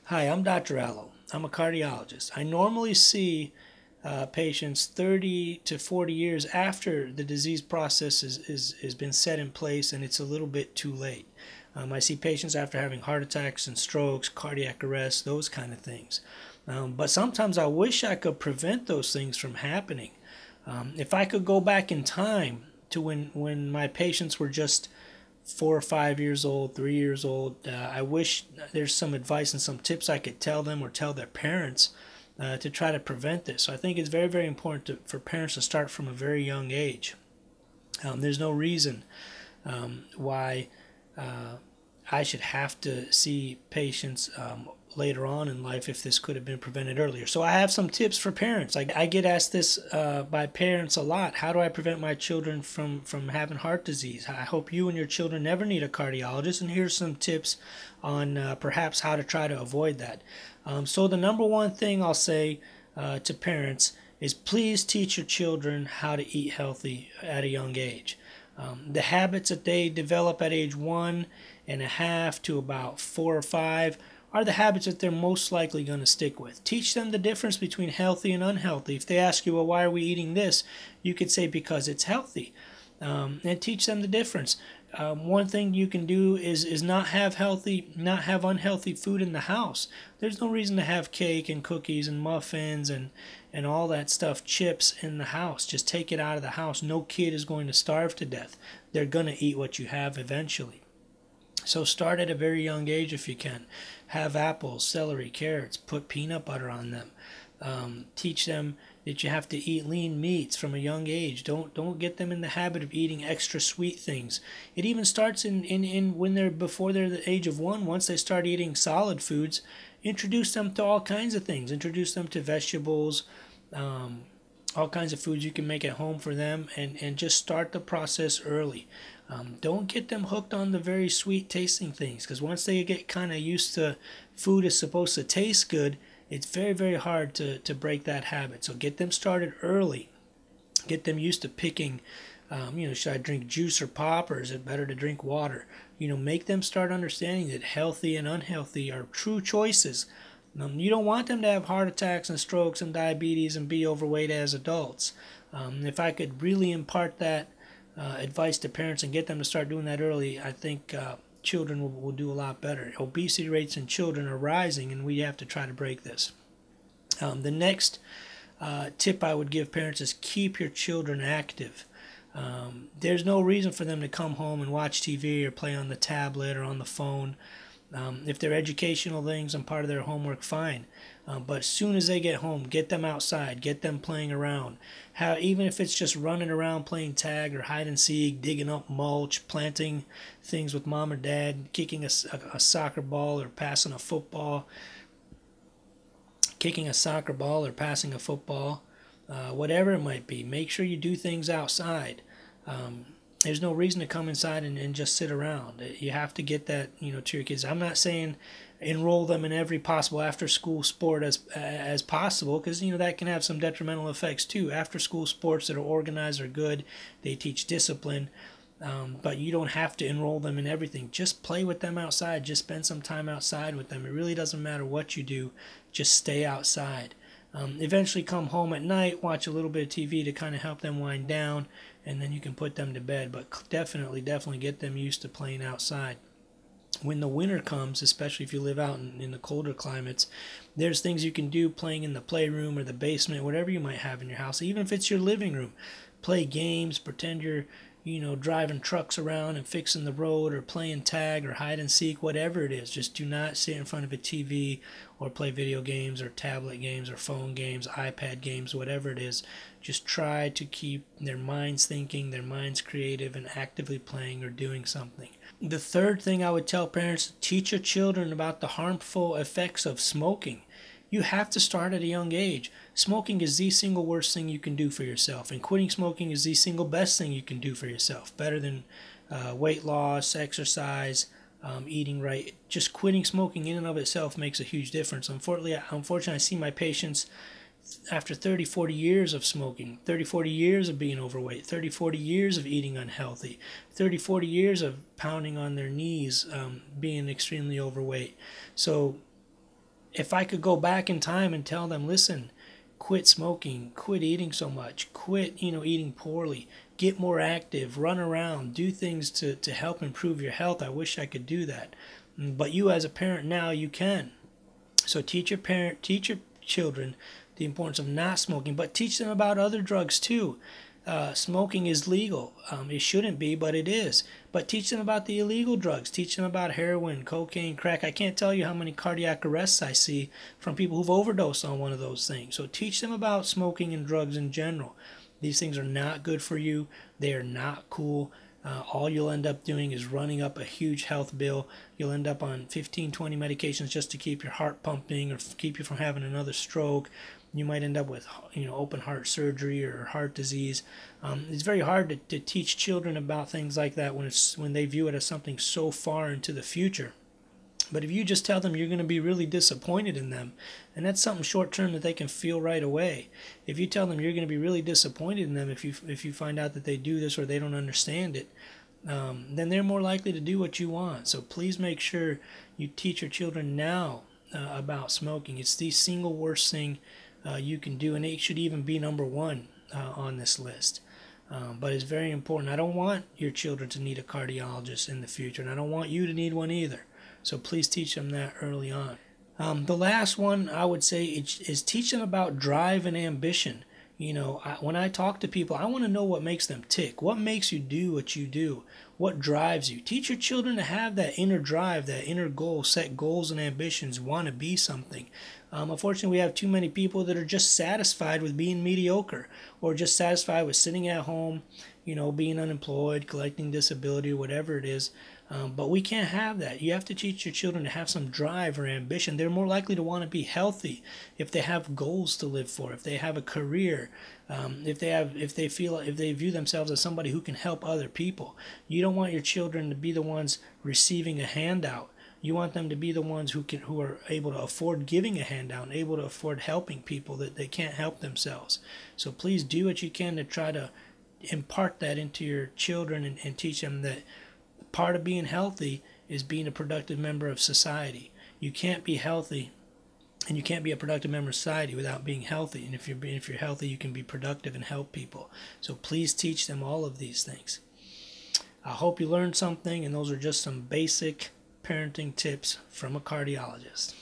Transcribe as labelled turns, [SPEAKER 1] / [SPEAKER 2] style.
[SPEAKER 1] Hi, I'm Dr. Allo. I'm a cardiologist. I normally see patients 30 to 40 years after the disease process has been set in place and it's a little bit too late. I see patients after having heart attacks and strokes, cardiac arrest, those kind of things. But sometimes I wish I could prevent those things from happening. If I could go back in time to when my patients were just 4 or 5 years old, 3 years old. I wish there's some advice and some tips I could tell them or tell their parents to try to prevent this. So I think it's very, very important for parents to start from a very young age. There's no reason why I should have to see patients later on in life if this could have been prevented earlier. So I have some tips for parents. I get asked this by parents a lot. How do I prevent my children from having heart disease? I hope you and your children never need a cardiologist. And here's some tips on perhaps how to try to avoid that. So the number one thing I'll say to parents is please teach your children how to eat healthy at a young age. The habits that they develop at age 1.5 to about 4 or 5 are the habits that they're most likely going to stick with. Teach them the difference between healthy and unhealthy. If they ask you, well, why are we eating this? You could say because it's healthy. And teach them the difference. One thing you can do is not have unhealthy food in the house. There's no reason to have cake and cookies and muffins and all that stuff, chips in the house. Just take it out of the house. No kid is going to starve to death. They're going to eat what you have eventually. So start at a very young age if you can. Have apples, celery, carrots, put peanut butter on them. Teach them that you have to eat lean meats from a young age. Don't get them in the habit of eating extra sweet things. It even starts in when they're before they're the age of 1. Once they start eating solid foods, introduce them to all kinds of things. Introduce them to vegetables, all kinds of foods you can make at home for them, and just start the process early. Don't get them hooked on the very sweet tasting things, because once they get kind of used to food is supposed to taste good, it's very, very hard to break that habit. So get them started early. Get them used to picking, should I drink juice or pop, or is it better to drink water? Make them start understanding that healthy and unhealthy are true choices. You don't want them to have heart attacks and strokes and diabetes and be overweight as adults. If I could really impart that advice to parents and get them to start doing that early, I think children will do a lot better. Obesity rates in children are rising, and we have to try to break this. The next tip I would give parents is keep your children active. There's no reason for them to come home and watch TV or play on the tablet or on the phone. If they're educational things and part of their homework, fine. But as soon as they get home, get them outside, get them playing around. Even if it's just running around playing tag or hide and seek, digging up mulch, planting things with mom or dad, kicking a soccer ball or passing a football, kicking a soccer ball or passing a football, whatever it might be. Make sure you do things outside. There's no reason to come inside and just sit around. You have to get that to your kids. I'm not saying enroll them in every possible after-school sport as possible, because that can have some detrimental effects too. After-school sports that are organized are good. They teach discipline, but you don't have to enroll them in everything. Just play with them outside. Just spend some time outside with them. It really doesn't matter what you do. Just stay outside. Eventually come home at night, watch a little bit of TV to kind of help them wind down, and then you can put them to bed. But definitely get them used to playing outside. When the winter comes, especially if you live out in the colder climates, there's things you can do playing in the playroom or the basement, whatever you might have in your house. Even if it's your living room, play games, pretend you're driving trucks around and fixing the road, or playing tag or hide and seek, whatever it is. Just do not sit in front of a TV or play video games or tablet games or phone games, iPad games, whatever it is. Just try to keep their minds thinking, their minds creative, and actively playing or doing something. The third thing I would tell parents, teach your children about the harmful effects of smoking. You have to start at a young age. Smoking is the single worst thing you can do for yourself, and quitting smoking is the single best thing you can do for yourself. Better than weight loss, exercise, eating right. Just quitting smoking in and of itself makes a huge difference. Unfortunately, I see my patients after 30, 40 years of smoking, 30, 40 years of being overweight, 30, 40 years of eating unhealthy, 30, 40 years of pounding on their knees, being extremely overweight. So if I could go back in time and tell them, listen, quit smoking, quit eating so much, quit, eating poorly, get more active, run around, do things to help improve your health, I wish I could do that. But you as a parent now, you can. So teach your children the importance of not smoking, but teach them about other drugs too. Smoking is legal. It shouldn't be, but it is. But teach them about the illegal drugs. Teach them about heroin, cocaine, crack. I can't tell you how many cardiac arrests I see from people who've overdosed on one of those things. So teach them about smoking and drugs in general. These things are not good for you. They are not cool. All you'll end up doing is running up a huge health bill. You'll end up on 15, 20 medications just to keep your heart pumping or keep you from having another stroke. You might end up with, open heart surgery or heart disease. It's very hard to teach children about things like that when they view it as something so far into the future. But if you just tell them you're going to be really disappointed in them, and that's something short term that they can feel right away. If you tell them you're going to be really disappointed in them if you find out that they do this or they don't understand it, then they're more likely to do what you want. So please make sure you teach your children now about smoking. It's the single worst thing you can do, and it should even be number one on this list. But it's very important. I don't want your children to need a cardiologist in the future, and I don't want you to need one either. So please teach them that early on. The last one I would say is teach them about drive and ambition. When I talk to people, I want to know what makes them tick. What makes you do what you do? What drives you? Teach your children to have that inner drive, that inner goal, set goals and ambitions, want to be something. Unfortunately, we have too many people that are just satisfied with being mediocre or just satisfied with sitting at home, being unemployed, collecting disability, or whatever it is. But we can't have that. You have to teach your children to have some drive or ambition. They're more likely to want to be healthy if they have goals to live for, if they have a career, if they view themselves as somebody who can help other people. You don't want your children to be the ones receiving a handout. You want them to be the ones who are able to afford giving a handout and able to afford helping people that they can't help themselves. So please do what you can to try to impart that into your children and teach them that part of being healthy is being a productive member of society. You can't be healthy and you can't be a productive member of society without being healthy. And if you're healthy, you can be productive and help people. So please teach them all of these things. I hope you learned something, and those are just some basic parenting tips from a cardiologist.